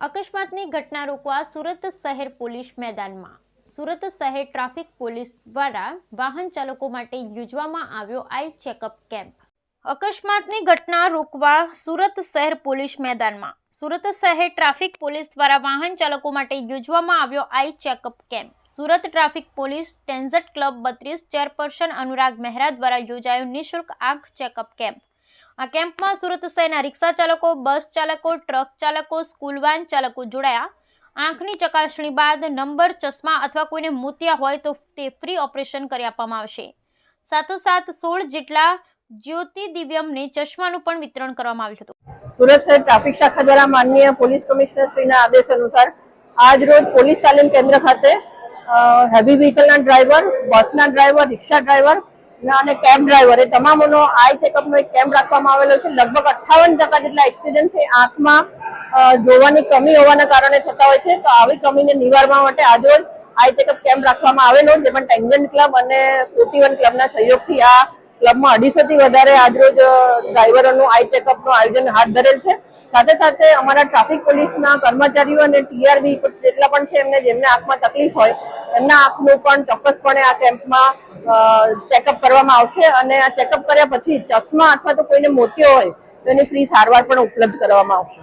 અકસ્માતની ઘટના રોકવા સુરત શહેર પોલીસ મેદાનમાં સુરત શહેર ટ્રાફિક પોલીસ દ્વારા વાહન ચાલકો માટે યોજવામાં આવ્યો આઈ ચેકઅપ કેમ્પ। અકસ્માતની ઘટના રોકવા સુરત શહેર પોલીસ મેદાનમાં સુરત શહેર ટ્રાફિક પોલીસ દ્વારા વાહન ચાલકો માટે યોજવામાં આવ્યો eye checkup camp. Surat traffic police ટેન્ઝટ ક્લબ 32 ચેરપર્સન અનુરાગ મહેરા દ્વારા યોજાયો નિઃશુલ્ક આંખ ચેકઅપ કેમ્પ। આ કેમ્પમાં સુરત શહેરના રિક્ષા ચાલકો, બસ ચાલકો, ટ્રક ચાલકો, સ્કૂલ વાન ચાલકો જોડાયા। આંખની ચકાસણી બાદ નંબર, ચશ્મા અથવા કોઈને મોતિયા હોય તો તે ફ્રી ઓપરેશન કરી આપવામાં આવશે। સાથોસાથ 16 જેટલા જ્યોતિ દિવ્યમને ચશ્માનું પણ વિતરણ કરવામાં આવ્યું હતું। સુરત શહેર ટ્રાફિક શાખા દ્વારા માનનીય પોલીસ કમિશનર શ્રીના આદેશ અનુસાર આજ રોજ પોલીસ તાલીમ કેન્દ્ર ખાતે હેવી વ્હીકલના ડ્રાઈવર, બસના ડ્રાઈવર, રિક્ષા ડ્રાઈવર અને કેબ ડ્રાઈવર એ તમામનો આઈ ચેકઅપનો એક કેમ્પ રાખવામાં આવેલો છે। લગભગ 58% જેટલા એક્સિડન્ટ એ આંખમાં જોવાની કમી હોવાના કારણે થતા હોય છે। તો આવી કમીને નિવારવા માટે આજરોજ આઈ ચેકઅપ કેમ્પ રાખવામાં આવેલો, જેમાં ટેન્જન્ટ ક્લબ અને 41 ક્લબના સહયોગથી આ ક્લબમાં 250 થી વધારે આજરોજ ડ્રાઈવરોનું આઈ ચેકઅપનું આયોજન હાથ ધરેલ છે। સાથે સાથે અમારા ટ્રાફિક પોલીસના કર્મચારીઓ અને ટીઆરબી જેટલા પણ છે જેમને આંખમાં તકલીફ હોય એમના આંખનું પણ ચોક્કસપણે આ કેમ્પમાં ચેકઅપ કરવામાં આવશે અને આ ચેકઅપ કર્યા પછી ચશ્મા અથવા તો કોઈને મોતિયો હોય તો એની ફ્રી સારવાર પણ ઉપલબ્ધ કરવામાં આવશે।